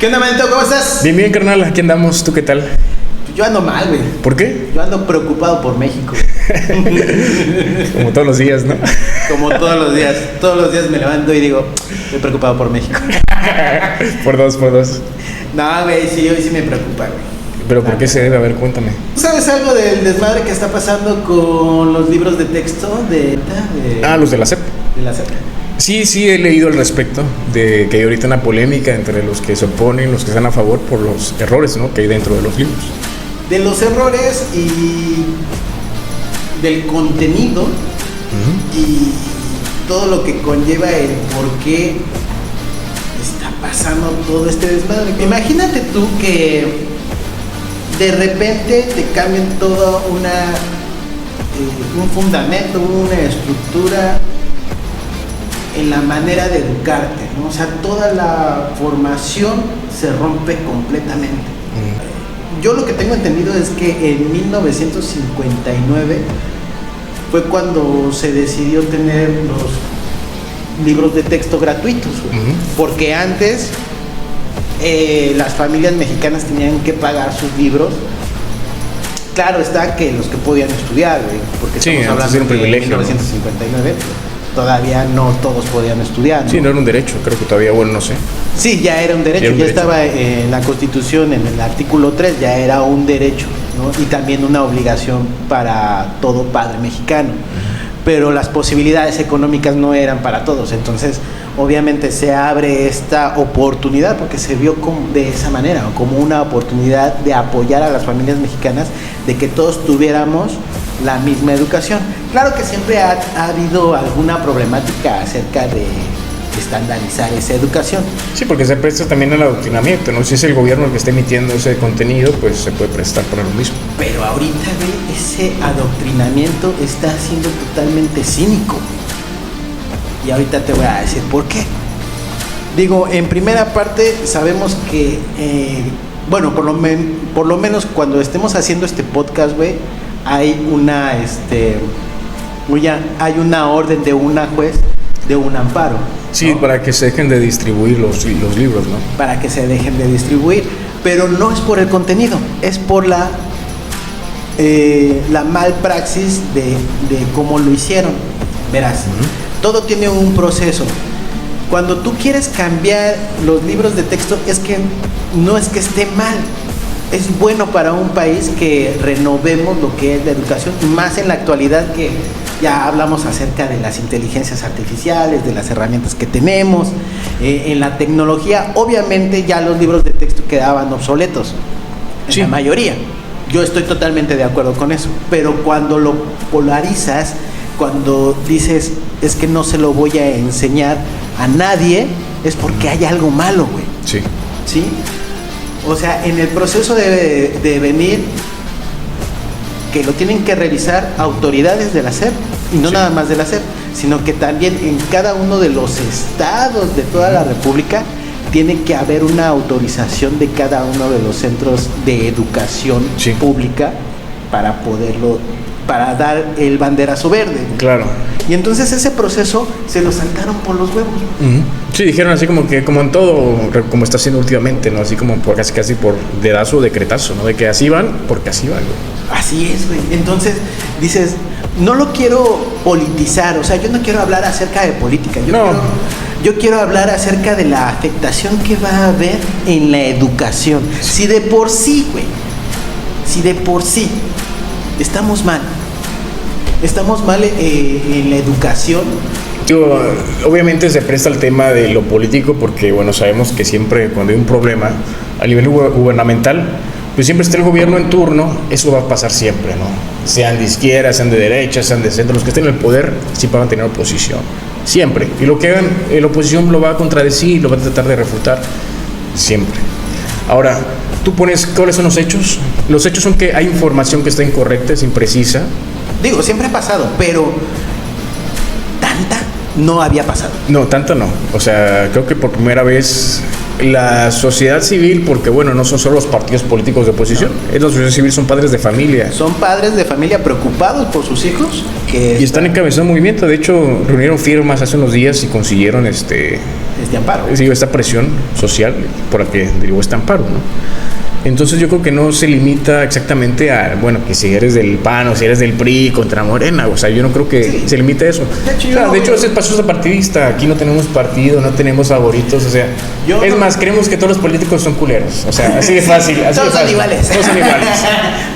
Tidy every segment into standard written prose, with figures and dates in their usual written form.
¿Qué onda, manito? ¿Cómo estás? Bien, bien, carnal, aquí andamos. ¿Tú qué tal? Yo ando mal, güey. ¿Por qué? Yo ando preocupado por México. Como todos los días, ¿no? Como todos los días. Todos los días me levanto y digo, estoy preocupado por México. Por dos. No, güey, sí, hoy sí me preocupa, güey. ¿Pero por qué se debe? A ver, cuéntame. ¿Tú sabes algo del desmadre que está pasando con los libros de texto de Los de la SEP. de la SEP? Sí, he leído al respecto de que hay ahorita una polémica entre los que se oponen, los que están a favor por los errores, ¿no?, que hay dentro de los libros. De los errores y del contenido y todo lo que conlleva el por qué está pasando todo este desmadre. Imagínate tú que de repente te cambien todo un fundamento, una estructura en la manera de educarte, ¿no? O sea, toda la formación se rompe completamente. Yo lo que tengo entendido es que en 1959 fue cuando se decidió tener los libros de texto gratuitos, porque antes las familias mexicanas tenían que pagar sus libros. Claro está que los que podían estudiar, güey, porque estamos hablando de 1959, todavía no todos podían estudiar, ¿no? Sí, no era un derecho, creo que todavía, bueno, no sé. Sí, ya era un derecho, ya estaba en la Constitución, en el artículo 3, ya era un derecho, ¿no? Y también una obligación para todo padre mexicano. Pero las posibilidades económicas no eran para todos, entonces obviamente se abre esta oportunidad porque se vio de esa manera, como una oportunidad de apoyar a las familias mexicanas, de que todos tuviéramos la misma educación. Claro que siempre ha habido alguna problemática acerca de estandarizar esa educación. Sí, porque se presta también al adoctrinamiento, ¿no? Si es el gobierno el que está emitiendo ese contenido, pues se puede prestar para lo mismo. Pero ahorita, güey, ese adoctrinamiento está siendo totalmente cínico. Y ahorita te voy a decir por qué. Digo, en primera parte sabemos que, bueno, por lo menos cuando estemos haciendo este podcast, güey, hay hay una orden de una juez de un amparo. Sí, ¿no? Para que se dejen de distribuir los libros, ¿no? Para que se dejen de distribuir, pero no es por el contenido, es por la mal praxis de cómo lo hicieron. Verás, todo tiene un proceso. Cuando tú quieres cambiar los libros de texto, no es que esté mal. Es bueno para un país que renovemos lo que es la educación, más en la actualidad que ya hablamos acerca de las inteligencias artificiales, de las herramientas que tenemos, en la tecnología. Obviamente ya los libros de texto quedaban obsoletos, en la mayoría. Yo estoy totalmente de acuerdo con eso, pero cuando lo polarizas, cuando dices, es que no se lo voy a enseñar a nadie, es porque hay algo malo, güey. Sí. ¿Sí? O sea, en el proceso de venir, que lo tienen que revisar autoridades de la SEP, y no nada más de la SEP, sino que también en cada uno de los estados de toda la República tiene que haber una autorización de cada uno de los centros de educación pública para dar el banderazo verde. Claro. Y entonces ese proceso se lo saltaron por los huevos. Sí, dijeron así como en todo, como está haciendo últimamente, ¿no? Así como casi por dedazo o decretazo, ¿no? De que así van, porque así van, güey. Así es, güey. Entonces dices, no lo quiero politizar, o sea, yo no quiero hablar acerca de política, yo quiero hablar acerca de la afectación que va a haber en la educación. Si de por sí estamos mal en la educación. Obviamente se presta el tema de lo político porque, bueno, sabemos que siempre cuando hay un problema a nivel gubernamental, pues siempre está el gobierno en turno, eso va a pasar siempre, ¿no? Sean de izquierda, sean de derecha, sean de centro, los que estén en el poder siempre van a tener oposición, siempre. Y lo que hagan, la oposición lo va a contradecir, lo va a tratar de refutar, siempre. Ahora, tú pones, ¿cuáles son los hechos? Los hechos son que hay información que está incorrecta, es imprecisa. Digo, siempre ha pasado, pero tanta no había pasado. No, tanta no. O sea, creo que por primera vez la sociedad civil, porque bueno, no son solo los partidos políticos de oposición, la sociedad civil son padres de familia. Son padres de familia preocupados por sus hijos. Y están encabezando un movimiento. De hecho, reunieron firmas hace unos días y consiguieron este amparo. Digo, esta presión social por la que derivó este amparo, ¿no? Entonces yo creo que no se limita exactamente a, bueno, que si eres del PAN o si eres del PRI contra Morena, o sea, yo no creo que se limite a eso. De hecho, ese paso es partidista, aquí no tenemos partido, no tenemos favoritos, o sea, creemos que todos los políticos son culeros, o sea, así de fácil. Todos son iguales. Todos son iguales.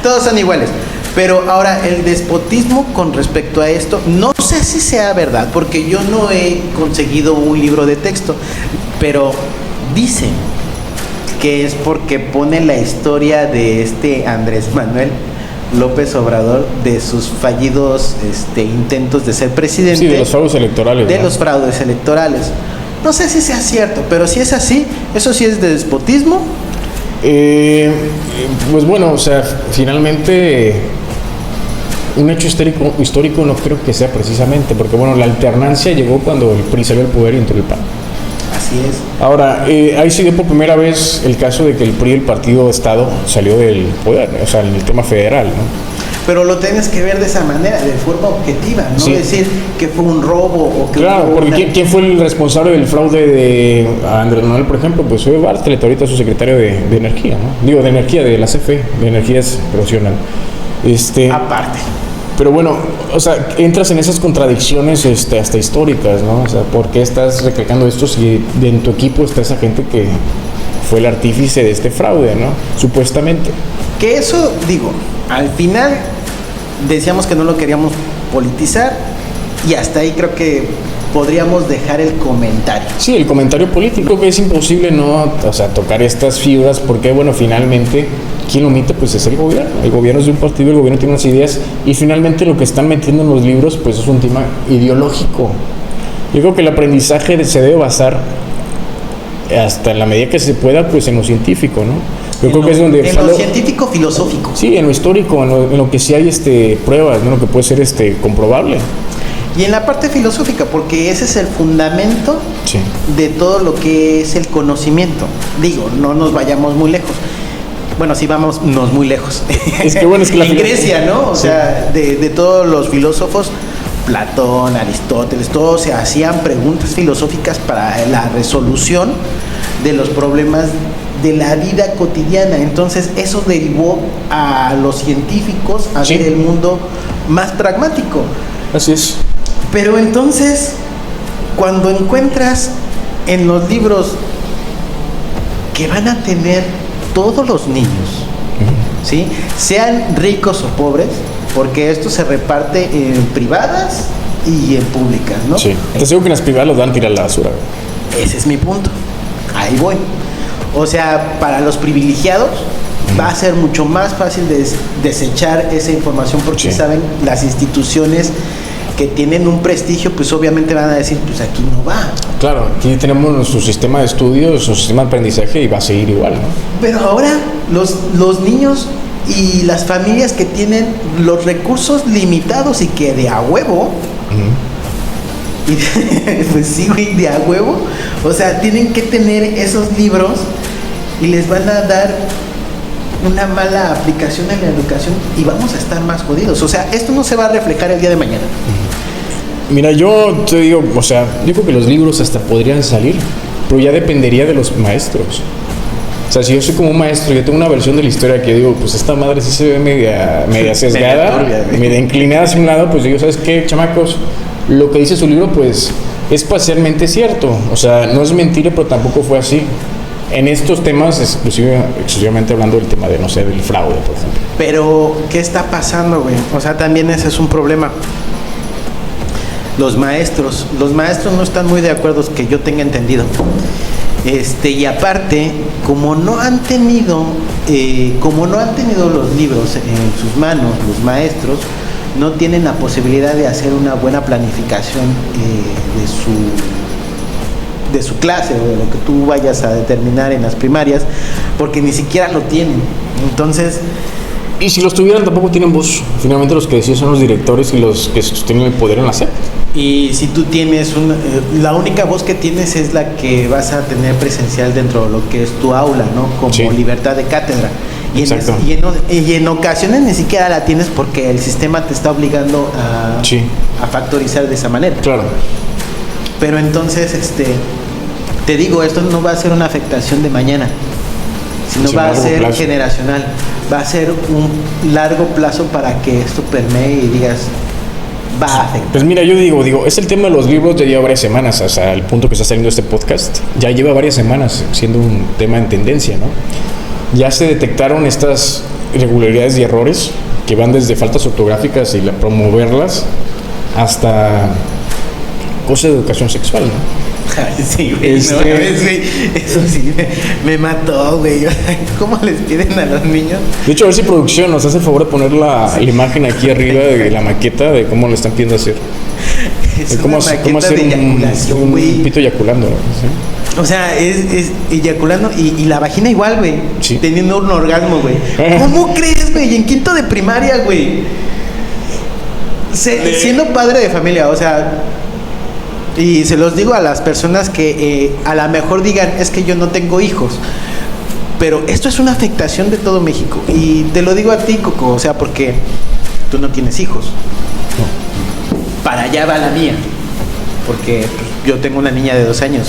Todos son iguales. Pero ahora, el despotismo con respecto a esto, no sé si sea verdad, porque yo no he conseguido un libro de texto, pero dicen que es porque pone la historia de Andrés Manuel López Obrador, de sus fallidos intentos de ser presidente. Sí, de los fraudes electorales. De los fraudes electorales. No sé si sea cierto, pero si es así, eso sí es de despotismo. Pues bueno, o sea, finalmente un hecho histórico no creo que sea precisamente, porque bueno, la alternancia llegó cuando el PRI salió al poder y entró el PAN. Así es. Ahora, ahí se dio por primera vez el caso de que el PRI, el partido de Estado, salió del poder, o sea, en el tema federal, ¿no? Pero lo tienes que ver de esa manera, de forma objetiva, no decir que fue un robo o que... Claro, porque ¿quién fue el responsable del fraude de Andrés Manuel, por ejemplo? Pues fue Bartlett, ahorita su secretario de Energía, ¿no? Digo, de Energía, de la CFE, de Energías Profesional. Aparte. Pero bueno, o sea, entras en esas contradicciones hasta históricas, ¿no? O sea, ¿por qué estás recalcando esto si en tu equipo está esa gente que fue el artífice de este fraude, ¿no? Supuestamente. Que eso, digo, al final decíamos que no lo queríamos politizar y hasta ahí creo que podríamos dejar el comentario. Sí, el comentario político, que es imposible no, o sea, tocar estas fibras porque, bueno, finalmente, ¿quién lo omite? Pues es el gobierno. El gobierno es de un partido, el gobierno tiene unas ideas y finalmente lo que están metiendo en los libros, pues es un tema ideológico. Yo creo que el aprendizaje se debe basar hasta en la medida que se pueda, pues en lo científico, ¿no? Yo creo que es donde... En lo científico filosófico. Sí, en lo histórico, en lo que sí hay pruebas, ¿no? Lo que puede ser comprobable. Y en la parte filosófica, porque ese es el fundamento de todo lo que es el conocimiento. Digo, no nos vayamos muy lejos. Bueno, sí vámonos muy lejos. Es que bueno, es que en Grecia, ¿no? O sea, de todos los filósofos, Platón, Aristóteles, todos se hacían preguntas filosóficas para la resolución de los problemas de la vida cotidiana. Entonces, eso derivó a los científicos a ver el mundo más pragmático. Así es. Pero entonces, cuando encuentras en los libros que van a tener todos los niños, ¿sí? Sean ricos o pobres, porque esto se reparte en privadas y en públicas, ¿no? Sí. Te digo que en las privadas los dan a tirar a la basura. Ese es mi punto. Ahí voy. O sea, para los privilegiados va a ser mucho más fácil desechar esa información porque saben las instituciones que tienen un prestigio, pues obviamente van a decir, pues aquí no va. Claro, aquí tenemos nuestro sistema de estudios, su sistema de aprendizaje y va a seguir igual, ¿no? Pero ahora los niños y las familias que tienen los recursos limitados y que de a huevo, pues sí, güey, de a huevo, o sea, tienen que tener esos libros y les van a dar una mala aplicación en la educación y vamos a estar más jodidos. O sea, esto no se va a reflejar el día de mañana. Mira, yo te digo, o sea, yo creo que los libros hasta podrían salir, pero ya dependería de los maestros. O sea, si yo soy como un maestro, yo tengo una versión de la historia que digo, pues esta madre sí se ve media sesgada, media inclinada hacia un lado, pues digo, ¿sabes qué, chamacos? Lo que dice su libro, pues, es parcialmente cierto. O sea, no es mentira, pero tampoco fue así. En estos temas, exclusivamente hablando del tema de, no sé, del fraude, por ejemplo. Pero, ¿qué está pasando, güey? O sea, también ese es un problema. Los maestros no están muy de acuerdo, que yo tenga entendido. Y aparte, como no han tenido los libros en sus manos, los maestros no tienen la posibilidad de hacer una buena planificación de su clase o de lo que tú vayas a determinar en las primarias, porque ni siquiera lo tienen. Entonces, y si los tuvieran tampoco tienen voz. Finalmente los que deciden son los directores y los que sostienen el poder en la SEP. Y si tú tienes la única voz que tienes es la que vas a tener presencial dentro de lo que es tu aula, ¿no? Como libertad de cátedra. Y en ocasiones ni siquiera la tienes porque el sistema te está obligando a factorizar de esa manera. Claro. Pero entonces, te digo, esto no va a ser una afectación de mañana, sino va a ser generacional, va a ser un largo plazo para que esto permee y digas, va a afectar. Pues mira, yo digo, es el tema de los libros, ya lleva varias semanas, hasta el punto que está saliendo este podcast, ya lleva varias semanas siendo un tema en tendencia, ¿no? Ya se detectaron estas irregularidades y errores que van desde faltas ortográficas y promoverlas hasta cosas de educación sexual, ¿no? Sí, güey, eso sí me mató, güey. ¿Cómo les piden a los niños? De hecho, a ver si producción nos hace el favor de poner la imagen aquí arriba de la maqueta de cómo le están pidiendo hacer. Es cómo hacer un pito eyaculando, ¿no? ¿Sí? O sea, es eyaculando y la vagina igual, güey. Sí. Teniendo un orgasmo, güey. ¿Cómo crees, güey? En quinto de primaria, güey. Siendo padre de familia, o sea... Y se los digo a las personas que a lo mejor digan, es que yo no tengo hijos. Pero esto es una afectación de todo México. Y te lo digo a ti, Coco, o sea, porque tú no tienes hijos. No. Para allá va la mía. Porque pues, yo tengo una niña de 2 años.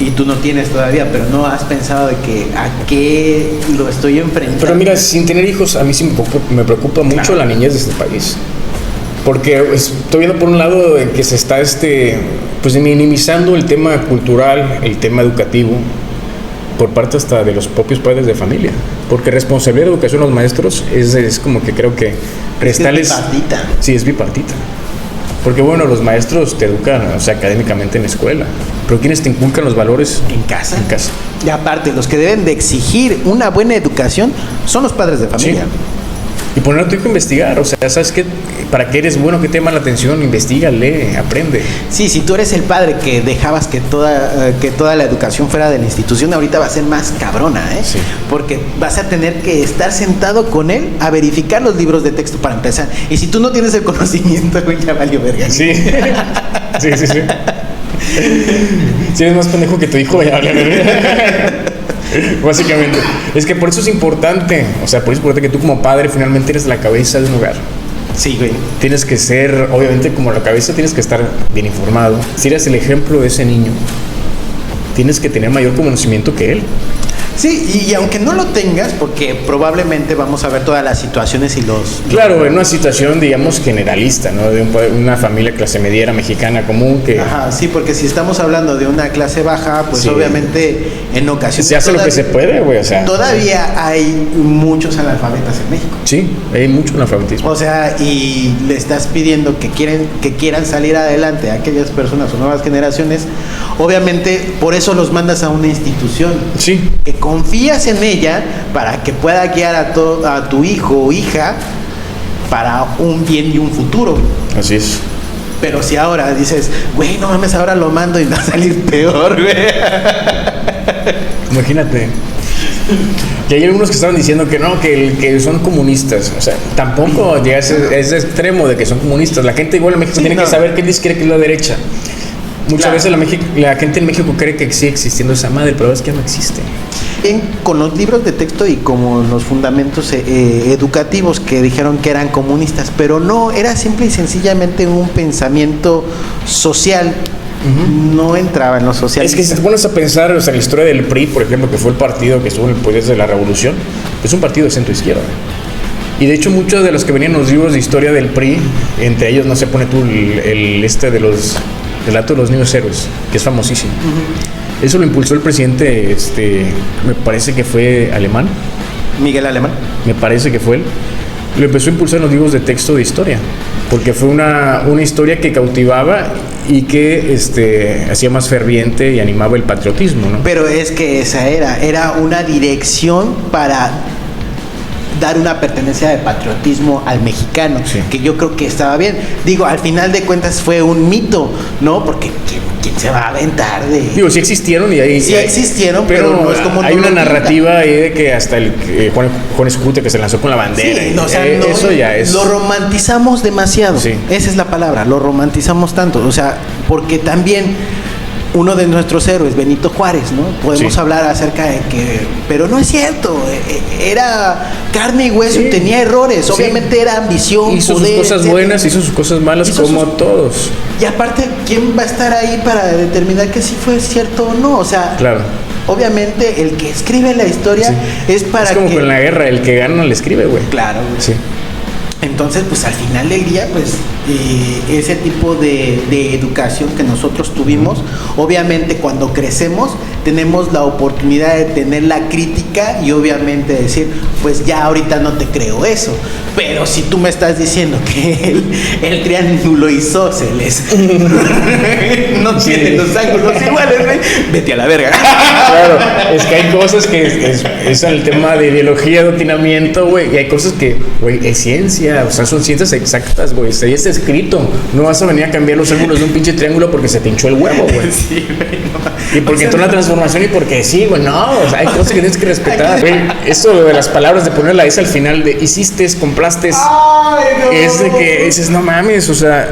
Y tú no tienes todavía, pero no has pensado de que a qué lo estoy enfrentando. Pero mira, sin tener hijos, a mí sí me preocupa mucho la niñez de este país. Porque estoy viendo por un lado que se está pues minimizando el tema cultural, el tema educativo, por parte hasta de los propios padres de familia. Porque responsabilidad de educación a los maestros es como que creo que restarles... Es bipartita. Sí, es bipartita. Porque bueno, los maestros te educan, o sea, académicamente en la escuela. Pero ¿quiénes te inculcan los valores? En casa. En casa. Y aparte, los que deben de exigir una buena educación son los padres de familia. Sí. Y poner a tu hijo a investigar, o sea, ¿sabes qué? ¿Para qué eres bueno? ¿Qué te llama la atención? Investiga, lee, aprende. Sí, si tú eres el padre que dejabas que toda la educación fuera de la institución, ahorita va a ser más cabrona, ¿eh? Sí. Porque vas a tener que estar sentado con él a verificar los libros de texto para empezar. Y si tú no tienes el conocimiento, güey, ya valió verga. Sí, sí. Si eres más pendejo que tu hijo, ya valió verga. Básicamente, es que por eso es importante, o sea, por eso es importante que tú como padre finalmente eres la cabeza de un hogar. Sí, güey. Tienes que ser, obviamente como la cabeza tienes que estar bien informado. Si eres el ejemplo de ese niño, tienes que tener mayor conocimiento que él. Sí, y aunque no lo tengas, porque probablemente vamos a ver todas las situaciones y los... Claro, en una situación, digamos, generalista, ¿no? De una familia clase mediera mexicana común que... Ajá, sí, porque si estamos hablando de una clase baja, pues sí, obviamente en ocasiones... Se hace lo que se puede, güey, o sea... Todavía hay muchos analfabetas en México. Sí, hay mucho analfabetismo. O sea, y le estás pidiendo que quieran salir adelante a aquellas personas o nuevas generaciones, obviamente por eso los mandas a una institución. Sí. Que confías en ella para que pueda guiar a tu hijo o hija para un bien y un futuro. Así es. Pero si ahora dices, güey, no mames, ahora lo mando y va a salir peor, güey. Imagínate. Que hay algunos que estaban diciendo que no, que son comunistas. O sea, tampoco llega a ese extremo de que son comunistas. La gente igual en México tiene que saber qué es la izquierda y qué es la derecha. Muchas veces la gente en México cree que sigue existiendo esa madre, pero es que no existe. Con los libros de texto y como los fundamentos educativos que dijeron que eran comunistas, pero no, era simple y sencillamente un pensamiento social. Uh-huh. No entraba en lo social. Es que si te pones a pensar, o sea, la historia del PRI, por ejemplo, que fue el partido que estuvo en el poder de la revolución, es un partido de centro izquierda. Y de hecho muchos de los que venían en los libros de historia del PRI, entre ellos, no sé, pone tú el de los relatos de los niños héroes, que es famosísimo. Uh-huh. Eso lo impulsó el presidente, me parece que fue alemán. Miguel Alemán. Me parece que fue él. Lo empezó a impulsar en los libros de texto de historia, porque fue una historia que cautivaba y que hacía más ferviente y animaba el patriotismo, ¿no? Pero es que esa era una dirección para dar una pertenencia de patriotismo al mexicano, sí, que yo creo que estaba bien. Digo, al final de cuentas fue un mito, ¿no? Porque ¿quién se va a aventar de...? Digo, sí existieron y ahí... Sí existieron, pero no es como... Hay una narrativa ahí de que hasta el Juan Escutia que se lanzó con la bandera. Sí, no, o sea, no, eso ya es... Lo romantizamos demasiado. Sí. Esa es la palabra, lo romantizamos tanto. O sea, porque también uno de nuestros héroes, Benito Juárez, ¿no? Podemos Sí. hablar acerca de que, pero no es cierto, era carne y hueso, Sí. y tenía errores, Sí. obviamente era ambición, Hizo poder, sus cosas etcétera. buenas, hizo sus cosas malas, Hizo como sus- todos. Y aparte, ¿quién va a estar ahí para determinar que sí fue cierto o no? O sea, Claro. obviamente el que escribe la historia Sí. es para Es como que... con la guerra, el que gana le escribe, güey. Claro, güey. Sí. Entonces, pues al final del día, pues ese tipo de educación que nosotros tuvimos, obviamente cuando crecemos tenemos la oportunidad de tener la crítica y obviamente decir, pues ya ahorita no te creo eso. Pero si tú me estás diciendo que el triángulo isósceles no Sí. tiene los ángulos iguales, güey, vete a la verga. Claro, es que hay cosas que es el tema de ideología, adoctrinamiento, güey, y hay cosas que, güey, es ciencia, o sea, son ciencias exactas, güey, ahí está escrito. No vas a venir a cambiar los ángulos de un pinche triángulo porque se te hinchó el huevo, güey. Sí, güey, no. Y porque O sea, entró la transformación y porque sí, güey, no, o sea, hay cosas que tienes que respetar. Güey, eso de las palabras de poner la S al final de hiciste, compraste, Ay, no. es de que dices, no mames, o sea,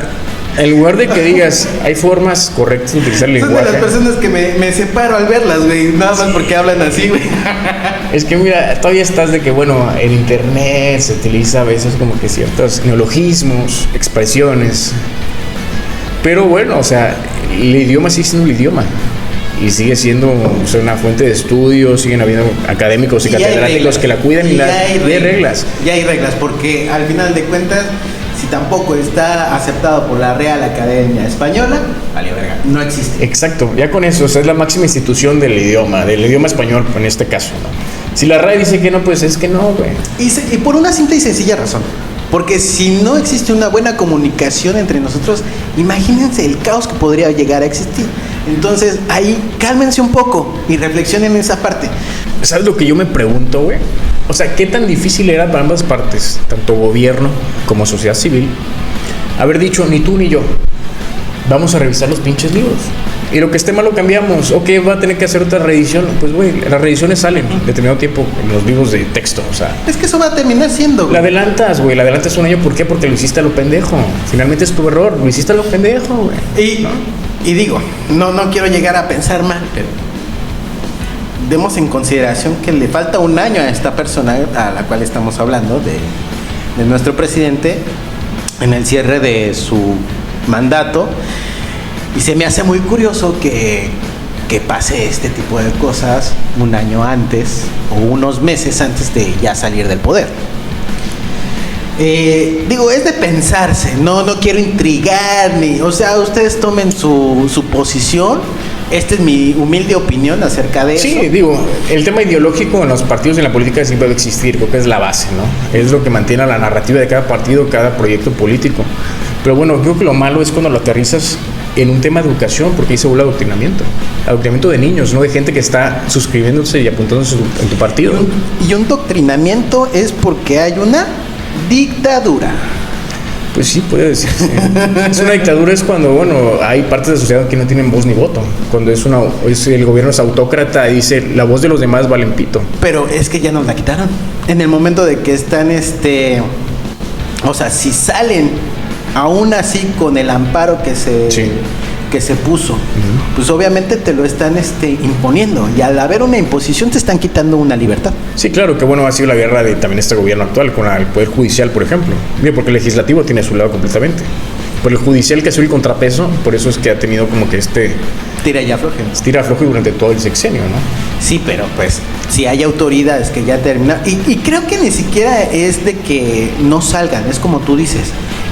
en lugar de que digas, hay formas correctas de utilizar el Son de las lenguaje. personas que me separo al verlas, güey. Nada más porque hablan así, güey. Es que mira, todavía estás de que, bueno, en internet se utiliza a veces como que ciertos neologismos, expresiones. Pero bueno, o sea, el idioma sigue siendo el idioma. Y sigue siendo, o sea, una fuente de estudio, siguen habiendo académicos y Y hay catedráticos reglas. que la cuidan y Y la hay de reglas. Ya hay reglas, porque al final de cuentas, si tampoco está aceptado por la Real Academia Española, vale, verga, no existe. Exacto, ya con eso, o sea, es la máxima institución del idioma español en este caso, ¿no? Si la RAE dice que no, pues es que no, güey. Y por una simple y sencilla razón. Porque si no existe una buena comunicación entre nosotros, imagínense el caos que podría llegar a existir. Entonces, ahí cálmense un poco y reflexionen en esa parte. ¿Sabes lo que yo me pregunto, güey? O sea, ¿qué tan difícil era para ambas partes, tanto gobierno como sociedad civil, haber dicho, ni tú ni yo, vamos a revisar los pinches libros? Y lo que esté mal lo cambiamos. Ok, va a tener que hacer otra reedición. Pues, güey, las reediciones salen determinado tiempo en los libros de texto. O sea, Es que eso va a terminar siendo, güey. la adelantas, güey. La adelantas un año. ¿Por qué? Porque lo hiciste a lo pendejo. Finalmente es tu error. Lo hiciste a lo pendejo, güey. Y digo, no quiero llegar a pensar mal, pero demos en consideración que le falta un año a esta persona a la cual estamos hablando, de nuestro presidente, en el cierre de su mandato. Y se me hace muy curioso que pase este tipo de cosas un año antes o unos meses antes de ya salir del poder. Digo, es de pensarse, no quiero intrigar, o sea, ustedes tomen su posición. Esta es mi humilde opinión acerca de Sí, eso. digo, el tema ideológico en los partidos y en la política siempre va a existir, creo que es la base, ¿no? Es lo que mantiene la narrativa de cada partido, cada proyecto político. Pero bueno, creo que lo malo es cuando lo aterrizas en un tema de educación, porque ahí se vuelve adoctrinamiento de niños, no de gente que está suscribiéndose y apuntándose en tu partido. Y un doctrinamiento es porque hay una dictadura. Pues sí, puede decirse. Es una dictadura es cuando, bueno, hay partes de la sociedad que no tienen voz ni voto. Cuando el gobierno es autócrata y dice, la voz de los demás vale un pito. Pero es que ya nos la quitaron. En el momento de que están, o sea, si salen aún así con el amparo que se puso, pues obviamente te lo están imponiendo. Y al haber una imposición te están quitando una libertad. Sí, claro, que bueno ha sido la guerra de también este gobierno actual con el Poder Judicial, por ejemplo. Mira, porque el legislativo tiene su lado completamente. Pero el judicial, que ha sido el contrapeso, por eso es que ha tenido como que Tira y afloje. estira flojo durante todo el sexenio, ¿no? Sí, pero pues si hay autoridades que ya terminaron. Y creo que ni siquiera es de que no salgan, es como tú dices,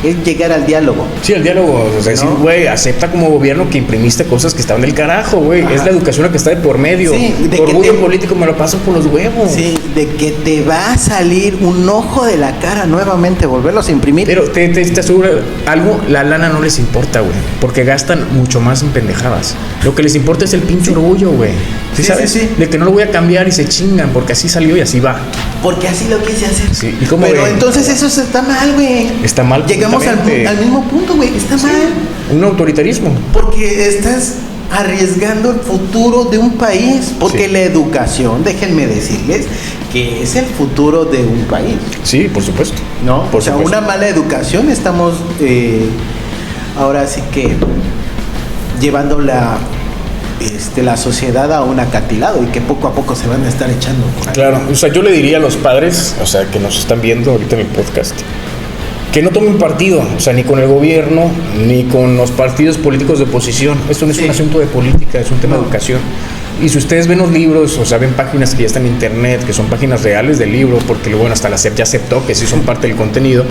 es llegar al diálogo. Sí, el diálogo, o sea, decir, güey, acepta como gobierno que imprimiste cosas que estaban del carajo, güey. Es la educación la que está de por medio. Sí, de tu que orgullo te- político me lo paso por los huevos. Sí, de que te va a salir un ojo de la cara nuevamente, volverlos a imprimir. Pero te aseguro algo, la lana no les importa, güey. Porque gastan mucho más en pendejadas. Lo que les importa es el pinche orgullo, güey. ¿Sí, Sí, sabes? sí, sí. De que no lo voy a cambiar y se chingan porque así salió y así va. Porque así lo quise hacer. Sí, ¿y cómo Pero ven? entonces eso está mal, güey. Está mal Llegamos al completamente. mismo punto, güey. Está mal. Un autoritarismo. Porque estás arriesgando el futuro de un país. Porque Sí. la educación, déjenme decirles, que es el futuro de un país. Sí, por supuesto. ¿No? Por O sea, supuesto. una mala educación estamos ahora sí que llevándola la sociedad a un acantilado y que poco a poco se van a estar echando por ahí. Claro, o sea, yo le diría a los padres, o sea, que nos están viendo ahorita en el podcast, que no tomen partido, o sea, ni con el gobierno, ni con los partidos políticos de oposición. Esto no es un asunto de política, es un tema de educación. Y si ustedes ven los libros, o sea, ven páginas que ya están en internet, que son páginas reales del libro, porque bueno, hasta la SEP ya aceptó que sí son parte del contenido,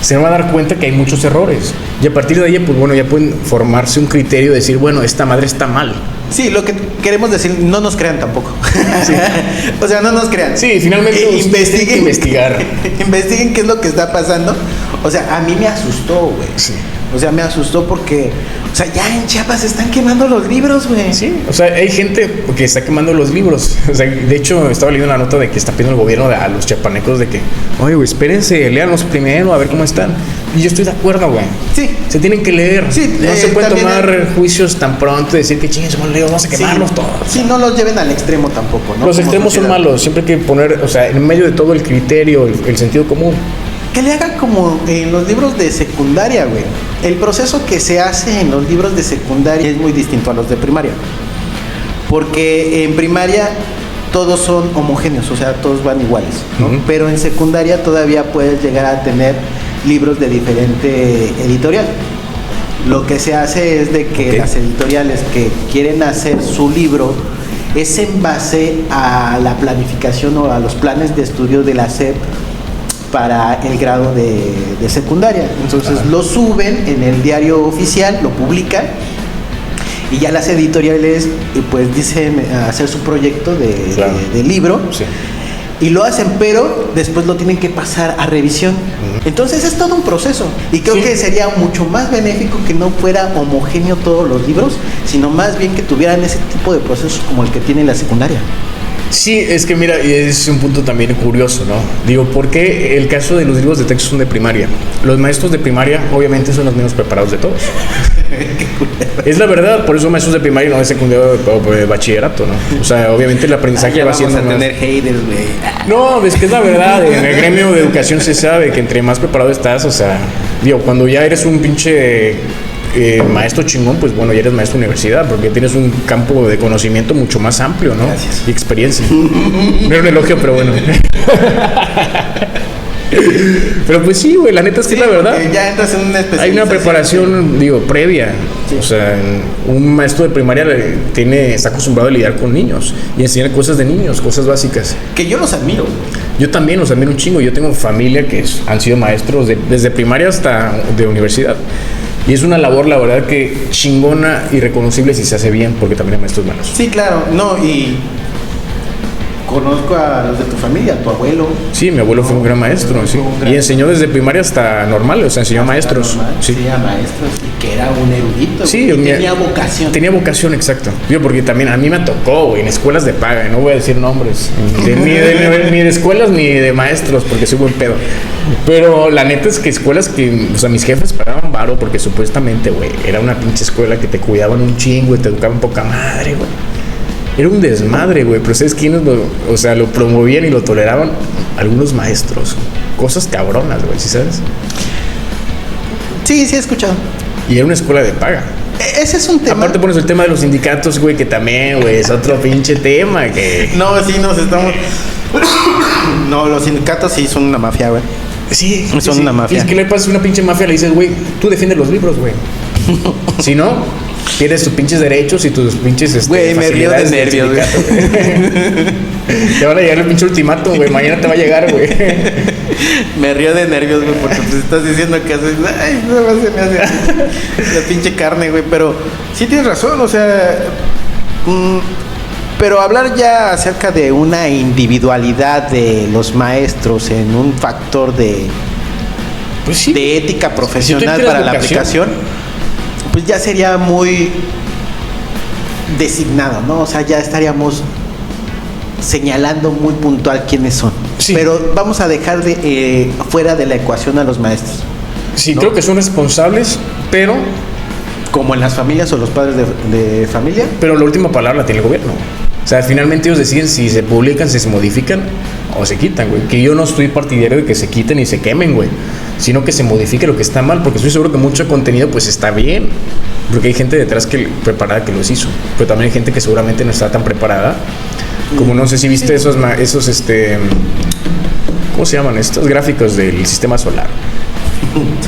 se van a dar cuenta que hay muchos errores. Y a partir de ahí, pues bueno, ya pueden formarse un criterio de decir, bueno, esta madre está mal. Sí, lo que queremos decir, no nos crean tampoco. Sí. O sea, no nos crean. Sí, finalmente investiguen. Investigar. Investiguen qué es lo que está pasando. O sea, a mí me asustó, güey. Sí. O sea, me asustó porque, o sea, ya en Chiapas se están quemando los libros, güey. Sí, o sea, hay gente que está quemando los libros. O sea, de hecho, estaba leyendo una nota de que está pidiendo el gobierno a los chiapanecos de que, oye, güey, espérense, léanlos primero, a ver cómo están. Y yo estoy de acuerdo, güey. Sí. Se tienen que leer. Sí, no se puede tomar juicios tan pronto y decir que chingues, vamos a quemarlos todos. Sí, no los lleven al extremo tampoco, ¿no? Los extremos son malos. Siempre hay que poner, o sea, en medio de todo el criterio, el sentido común. Que le hagan como en los libros de secundaria, güey. El proceso que se hace en los libros de secundaria es muy distinto a los de primaria. Porque en primaria todos son homogéneos, o sea, todos van iguales, ¿no? Uh-huh. Pero en secundaria todavía puedes llegar a tener libros de diferente editorial. Lo que se hace es de que las editoriales que quieren hacer su libro es en base a la planificación o a los planes de estudio de la SEP para el grado de secundaria. Entonces lo suben en el diario oficial, lo publican y ya las editoriales pues dicen hacer su proyecto de libro. Sí. Y lo hacen, pero después lo tienen que pasar a revisión. Entonces es todo un proceso. Y creo que sería mucho más benéfico que no fuera homogéneo todos los libros, sino más bien que tuvieran ese tipo de procesos como el que tiene la secundaria. Sí, es que mira, es un punto también curioso, ¿no? Digo, ¿por qué el caso de los libros de texto son de primaria? Los maestros de primaria obviamente son los menos preparados de todos. Es la verdad, por eso maestros de primaria no de secundaria o de bachillerato, ¿no? O sea, obviamente el aprendizaje va siendo más... tener haters, güey. No, es que es la verdad, en el gremio de educación se sabe que entre más preparado estás, o sea, digo, cuando ya eres un pinche... maestro chingón, pues bueno, ya eres maestro de universidad, porque tienes un campo de conocimiento mucho más amplio, ¿no? Gracias. Y experiencia. No era un elogio, pero bueno. Pero pues sí, güey, la neta es que es la verdad. Ya entras en una especialización. Hay una preparación, digo, previa. Sí. O sea, un maestro de primaria está acostumbrado a lidiar con niños y enseñar cosas de niños, cosas básicas. Que yo los admiro. Yo también los admiro un chingo. Yo tengo familia que han sido maestros desde primaria hasta de universidad. Y es una labor, la verdad, que chingona y reconocible si se hace bien, porque también hay maestros malos. Sí, claro, no, y conozco a los de tu familia, a tu abuelo. Sí, mi abuelo fue un gran maestro, sí. Y enseñó desde primaria hasta normal, o sea, enseñó a maestros. Sí, a maestros, y que era un erudito. Sí, tenía vocación. Tenía vocación, exacto. Yo, porque también a mí me tocó, güey, en escuelas de paga, no voy a decir nombres, ni de escuelas ni de maestros, porque soy buen pedo. Pero la neta es que escuelas que, o sea, mis jefes pagaban varo porque supuestamente, güey, era una pinche escuela que te cuidaban un chingo y te educaban poca madre, güey. Era un desmadre, güey, pero ¿sabes quiénes lo promovían y lo toleraban? Algunos maestros. Cosas cabronas, güey, ¿sí sabes? Sí, he escuchado. Y era una escuela de paga. Ese es un tema. Aparte pones el tema de los sindicatos, güey, que también, güey, es otro pinche tema que... No, sí, nos estamos... No, los sindicatos sí son una mafia, güey. Sí, son una mafia. Y es que le pasas una pinche mafia, le dices, güey, tú defiendes los libros, güey. Si no, pierdes tus pinches derechos y tus pinches güey, me río de nervios, güey. Te van a llegar el pinche ultimátum, güey. Mañana te va a llegar, güey. Me río de nervios, güey, porque pues estás diciendo que haces... Ay, no se me hace la pinche carne, güey. Pero sí tienes razón, o sea... Pero hablar ya acerca de una individualidad de los maestros en un factor de, pues sí, de ética profesional para la aplicación, pues ya sería muy designado, ¿no? O sea, ya estaríamos señalando muy puntual quiénes son. Sí. Pero vamos a dejar fuera de la ecuación a los maestros. Sí, ¿no? Creo que son responsables, pero... Como en las familias o los padres de familia. Pero la última palabra la tiene el gobierno. O sea, finalmente ellos deciden si se publican, si se modifican o se quitan, güey. Que yo no estoy partidario de que se quiten y se quemen, güey. Sino que se modifique lo que está mal, porque estoy seguro que mucho contenido pues está bien. Porque hay gente detrás preparada que los hizo, pero también hay gente que seguramente no está tan preparada. Como no sé si viste esos ¿cómo se llaman estos gráficos del sistema solar?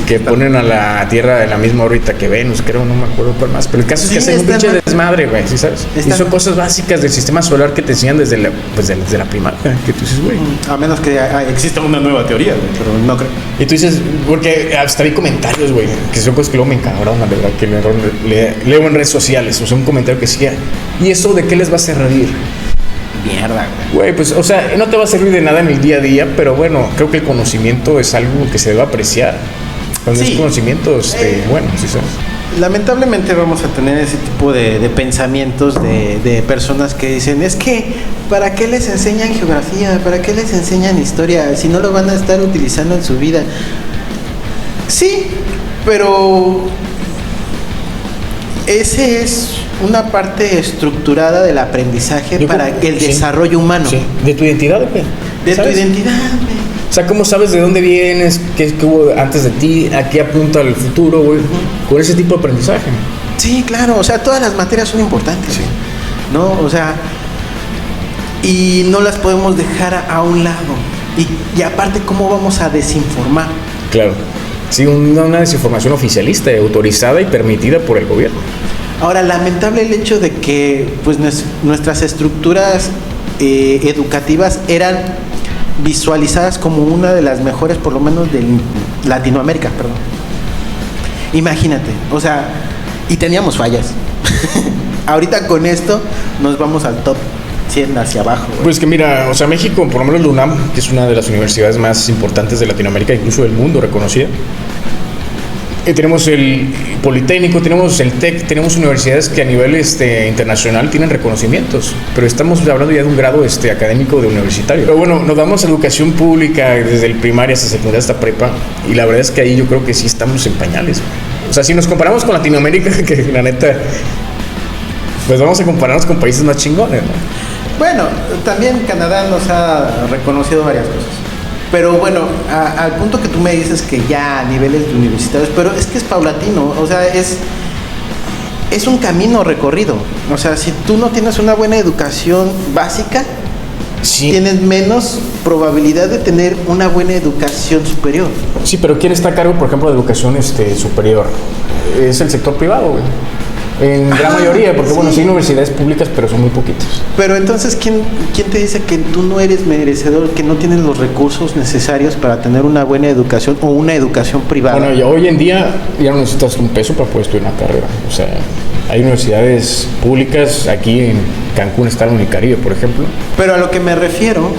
Que ponen a la Tierra en la misma órbita que Venus, creo, no me acuerdo cuál más. Pero el caso es que hacen un pinche desmadre, güey, ¿sí sabes? Y son cosas básicas del sistema solar que te enseñan desde la primaria, que tú dices, güey. A menos que exista una nueva teoría, güey, pero no creo. Y tú dices, porque hasta vi comentarios, güey, que son cosas que luego me encabronan, la verdad, que leo en redes sociales, o sea, un comentario que decía, ¿y eso de qué les va a hacer reír? Mierda, güey. Pues, o sea, no te va a servir de nada en el día a día, pero bueno, creo que el conocimiento es algo que se debe apreciar. Cuando es conocimiento, bueno, sí sabes. Lamentablemente vamos a tener ese tipo de pensamientos de personas que dicen, es que, ¿para qué les enseñan geografía? ¿Para qué les enseñan historia? Si no lo van a estar utilizando en su vida. Sí, pero ese es una parte estructurada del aprendizaje para el desarrollo humano. Sí. De tu identidad, güey. De tu identidad, güey. O sea, ¿cómo sabes de dónde vienes? ¿Qué hubo antes de ti? ¿A qué apunta el futuro, güey? Con ese tipo de aprendizaje. Sí, claro. O sea, todas las materias son importantes. Sí. ¿No? O sea, y no las podemos dejar a un lado. Y aparte, ¿cómo vamos a desinformar? Claro. Sí, una desinformación oficialista, autorizada y permitida por el gobierno. Ahora, lamentable el hecho de que pues nuestras estructuras educativas eran visualizadas como una de las mejores, por lo menos de Latinoamérica, perdón. Imagínate, o sea, y teníamos fallas. Ahorita con esto nos vamos al top 100 hacia abajo. Pues que mira, o sea, México, por lo menos la UNAM, que es una de las universidades más importantes de Latinoamérica, incluso del mundo reconocida. Tenemos el Politécnico, tenemos el TEC, tenemos universidades que a nivel internacional tienen reconocimientos, pero estamos hablando ya de un grado académico de universitario. Pero bueno, nos damos educación pública desde el primaria hasta secundaria hasta prepa, y la verdad es que ahí yo creo que sí estamos en pañales. O sea, si nos comparamos con Latinoamérica, que la neta, pues vamos a compararnos con países más chingones, ¿no? Bueno, también Canadá nos ha reconocido varias cosas. Pero bueno, al punto que tú me dices que ya a niveles de universitarios, pero es que es paulatino, o sea, es un camino recorrido. O sea, si tú no tienes una buena educación básica, sí, tienes menos probabilidad de tener una buena educación superior. Sí, pero ¿quién está a cargo, por ejemplo, de educación superior? Es el sector privado, güey. En gran mayoría, porque sí, bueno, sí hay universidades públicas, pero son muy poquitas. Pero entonces, ¿quién te dice que tú no eres merecedor, que no tienes los recursos necesarios para tener una buena educación o una educación privada? Bueno, ya hoy en día ya no necesitas un peso para poder estudiar una carrera. O sea, hay universidades públicas, aquí en Cancún está la Unicaribe, por ejemplo. Pero a lo que me refiero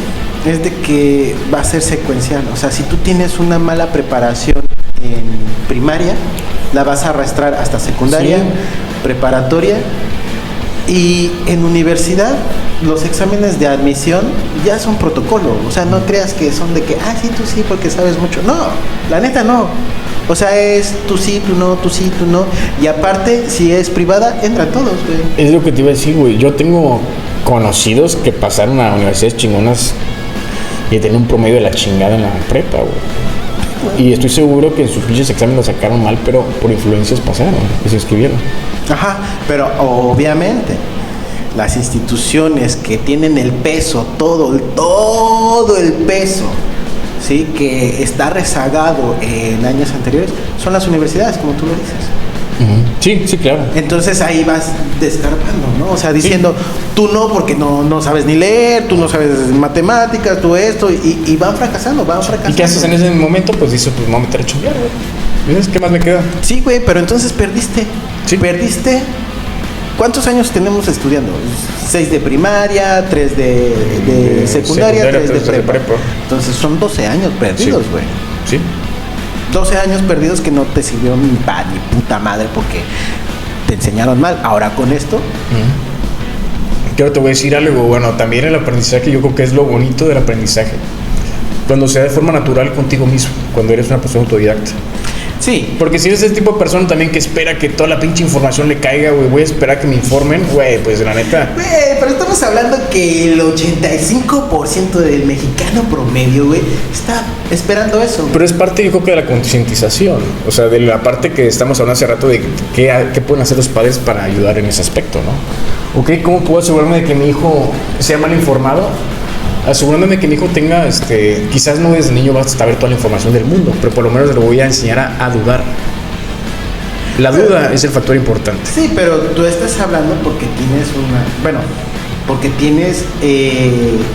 es de que va a ser secuencial. O sea, si tú tienes una mala preparación en primaria, la vas a arrastrar hasta secundaria, sí, preparatoria, y en universidad los exámenes de admisión ya son protocolo. O sea, no creas que son de que, sí, tú sí, porque sabes mucho. No, la neta no. O sea, es tú sí, tú no, tú sí, tú no. Y aparte, si es privada, entran todos, güey. Es lo que te iba a decir, güey. Yo tengo conocidos que pasaron a universidades chingonas y tenían un promedio de la chingada en la prepa, güey. Y estoy seguro que en sus pinches exámenes lo sacaron mal, pero por influencias pasaron y se escribieron. Ajá, pero obviamente las instituciones que tienen el peso, todo el peso, ¿sí?, que está rezagado en años anteriores, son las universidades, como tú lo dices. Sí, sí, claro. Entonces ahí vas descarpando, ¿no? O sea, diciendo, sí, tú no, porque no sabes ni leer, tú no sabes matemáticas, tú esto, y van fracasando. ¿Y qué haces en ese momento? Pues dices, pues me voy a meter a chambear, güey. ¿Dices qué más me queda? Sí, güey, pero entonces perdiste. Sí. Perdiste. ¿Cuántos años tenemos estudiando? 6 de primaria, 3 de secundaria, 3 de prepa. Entonces son 12 años perdidos, güey. Sí. 12 años perdidos que no te sirvieron ni puta madre porque te enseñaron mal. Ahora con esto... Quiero te voy a decir algo. Bueno, también el aprendizaje, yo creo que es lo bonito del aprendizaje. Cuando se da de forma natural contigo mismo, cuando eres una persona autodidacta. Sí. Porque si eres ese tipo de persona también que espera que toda la pinche información le caiga, güey, voy a esperar que me informen, güey, pues la neta. Güey, pero estamos hablando que el 85% del mexicano promedio, güey, está esperando eso. Pero es parte, yo creo que de la concientización, o sea, de la parte que estamos hablando hace rato de qué pueden hacer los padres para ayudar en ese aspecto, ¿no? Ok, ¿cómo puedo asegurarme de que mi hijo sea mal informado? Asegurándome de que mi hijo tenga, quizás no desde niño va a saber toda la información del mundo, pero por lo menos le voy a enseñar a dudar. La duda es el factor importante. Sí, pero tú estás hablando porque tienes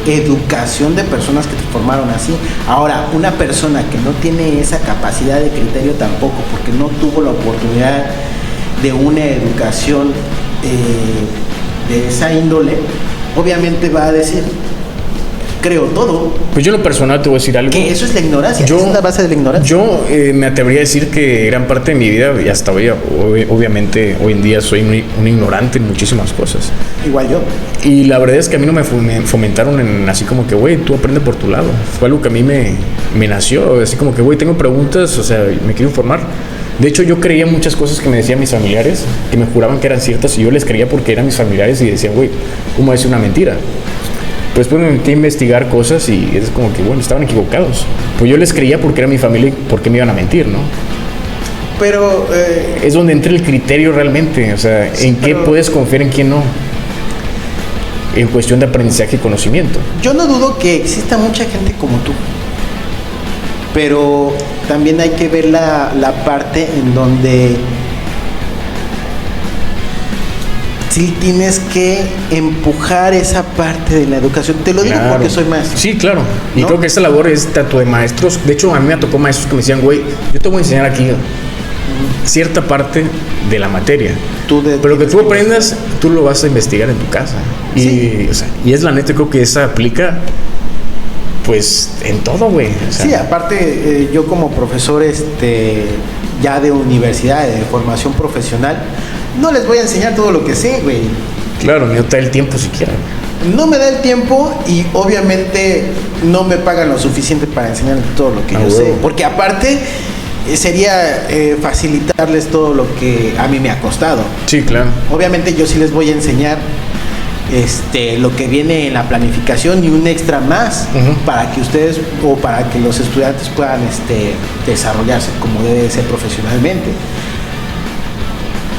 educación de personas que te formaron así. Ahora, una persona que no tiene esa capacidad de criterio tampoco, porque no tuvo la oportunidad de una educación de esa índole, obviamente va a decir, creo todo. Pues yo en lo personal te voy a decir algo. Que eso es la ignorancia, esa es la base de la ignorancia. Yo me atrevería a decir que gran parte de mi vida, y hasta hoy, obviamente, hoy en día soy un ignorante en muchísimas cosas. Igual yo. Y la verdad es que a mí no me fomentaron en así como que, güey, tú aprende por tu lado. Fue algo que a mí me nació, así como que, güey, tengo preguntas, o sea, me quiero informar. De hecho, yo creía muchas cosas que me decían mis familiares, que me juraban que eran ciertas, y yo les creía porque eran mis familiares y decían, güey, ¿cómo decir una mentira? Pues después me metí a investigar cosas y es como que, bueno, estaban equivocados. Pues yo les creía porque era mi familia y porque me iban a mentir, ¿no? Pero es donde entra el criterio realmente, o sea, sí, en qué puedes confiar, en quién no. En cuestión de aprendizaje y conocimiento. Yo no dudo que exista mucha gente como tú, pero también hay que ver la parte en donde sí tienes que empujar esa parte de la educación. Te lo digo porque soy maestro. Sí, claro. Y ¿no? Creo que esa labor es tanto de maestros. De hecho, a mí me tocó maestros que me decían, güey, yo te voy a enseñar aquí cierta parte de la materia. Pero lo que tú aprendas, tú lo vas a investigar en tu casa. Y, sí. O sea, y es la neta, creo que esa aplica pues en todo, güey. O sea, sí, aparte yo como profesor ya de universidad, de formación profesional, no les voy a enseñar todo lo que sé, güey. Claro, ni no te da el tiempo siquiera. No me da el tiempo y obviamente no me pagan lo suficiente para enseñarles todo lo que yo sé. Porque aparte sería facilitarles todo lo que a mí me ha costado. Sí, claro. Obviamente yo sí les voy a enseñar lo que viene en la planificación y un extra más para que ustedes o para que los estudiantes puedan desarrollarse como debe ser profesionalmente.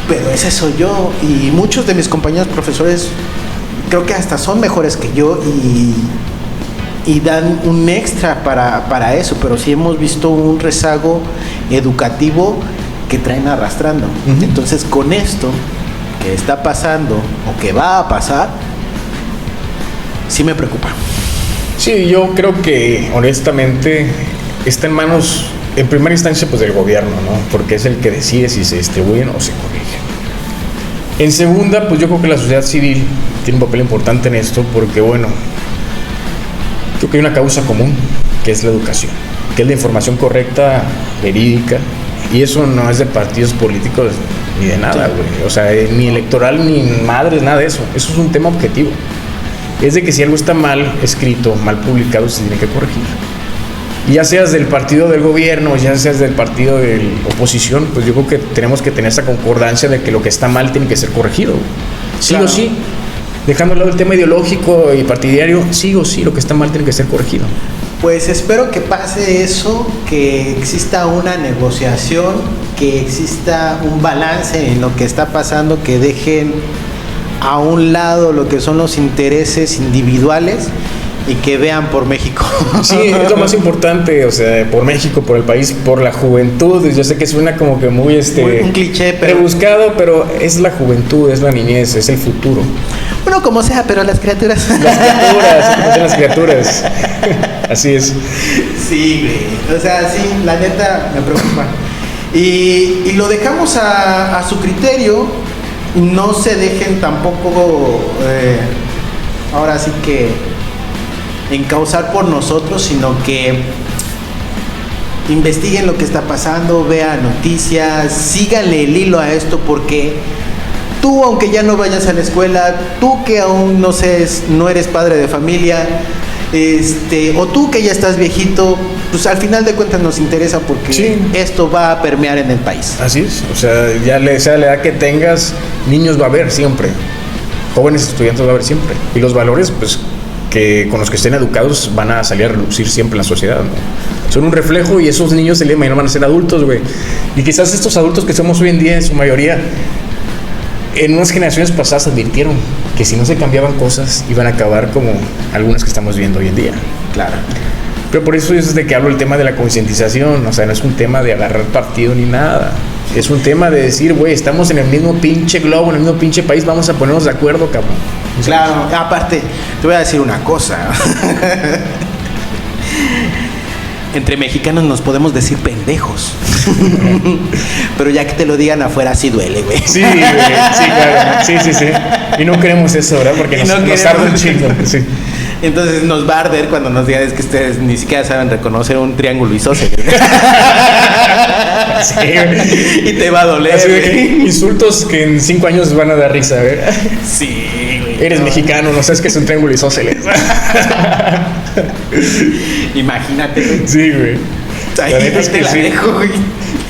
Pero ese soy yo y muchos de mis compañeros profesores creo que hasta son mejores que yo y dan un extra para eso, pero sí hemos visto un rezago educativo que traen arrastrando. Entonces con esto que está pasando o que va a pasar, sí me preocupa. Sí, yo creo que honestamente está en manos, en primera instancia, pues del gobierno, ¿no? Porque es el que decide si se distribuyen o se corrigen. En segunda, pues yo creo que la sociedad civil tiene un papel importante en esto porque, bueno, creo que hay una causa común, que es la educación, que es la información correcta, verídica, y eso no es de partidos políticos ni de nada, güey. O sea, ni electoral, ni madres, nada de eso. Eso es un tema objetivo. Es de que si algo está mal escrito, mal publicado, se tiene que corregir. Y ya seas del partido del gobierno, ya seas del partido de la oposición, pues yo creo que tenemos que tener esa concordancia de que lo que está mal tiene que ser corregido. Sí o sí. Dejando de lado el tema ideológico y partidario, sí o sí, lo que está mal tiene que ser corregido. Pues espero que pase eso, que exista una negociación, que exista un balance en lo que está pasando, que dejen a un lado lo que son los intereses individuales y que vean por México. Sí, es lo más importante, o sea, por México, por el país, por la juventud. Yo sé que suena como que muy un cliché, pero rebuscado, pero es la juventud, es la niñez, es el futuro. Bueno, como sea, pero las criaturas. Las criaturas. Así es. Sí, güey. O sea, sí, la neta me preocupa. Y lo dejamos a su criterio. No se dejen tampoco, ahora sí que encauzar por nosotros, sino que investiguen lo que está pasando, vean noticias, síganle el hilo a esto, porque tú, aunque ya no vayas a la escuela, tú que aún no eres padre de familia, O tú que ya estás viejito, pues al final de cuentas nos interesa porque sí, esto va a permear en el país. Así es, o sea, sea la edad que tengas, niños va a haber siempre, jóvenes estudiantes va a haber siempre, y los valores, pues, que con los que estén educados van a salir a relucir siempre en la sociedad, ¿no? Son un reflejo y esos niños el día de mañana van a ser adultos, güey. Y quizás estos adultos que somos hoy en día, en su mayoría, en unas generaciones pasadas advirtieron que si no se cambiaban cosas iban a acabar como algunas que estamos viendo hoy en día. Claro. Pero por eso es de que hablo el tema de la concientización, o sea, no es un tema de agarrar partido ni nada. Es un tema de decir, güey, estamos en el mismo pinche globo, en el mismo pinche país, vamos a ponernos de acuerdo, cabrón. Claro, aparte, te voy a decir una cosa. Entre mexicanos nos podemos decir pendejos. Pero ya que te lo digan afuera sí duele, güey. Sí, güey, sí, claro. Sí. Y no queremos eso, ¿verdad? Porque nos arde un chingo. Sí. Entonces nos va a arder cuando nos digan que ustedes ni siquiera saben reconocer un triángulo isósceles. Sí, güey. Y te va a doler. Así de que insultos que en 5 años van a dar risa, ¿verdad? Sí, güey. Eres mexicano, no sabes que es un triángulo isósceles. Imagínate, güey. Sí, güey. La neta es que la dejo, güey.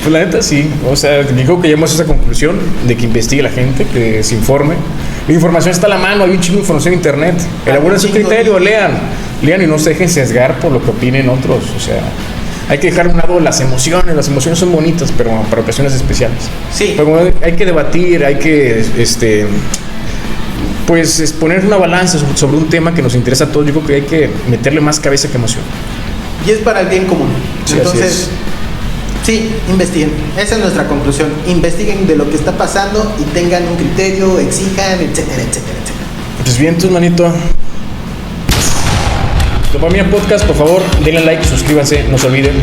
Pues la neta sí, o sea, digo que llegamos a esa conclusión de que investigue la gente, que se informe. La información está a la mano, hay un chingo de información en internet. Elaboren su criterio, lean y no se dejen sesgar por lo que opinen otros. O sea, hay que dejar a un lado las emociones son bonitas, pero para ocasiones especiales. Sí. Pero hay que debatir, hay que pues poner una balanza sobre un tema que nos interesa a todos. Yo creo que hay que meterle más cabeza que emoción. Y es para el bien común. Sí, entonces, sí, investiguen. Esa es nuestra conclusión. Investiguen de lo que está pasando y tengan un criterio, exijan, etcétera, etcétera, etcétera. Pues bien, tus manito. Dopamina Podcast, por favor, denle like, suscríbanse, no se olviden.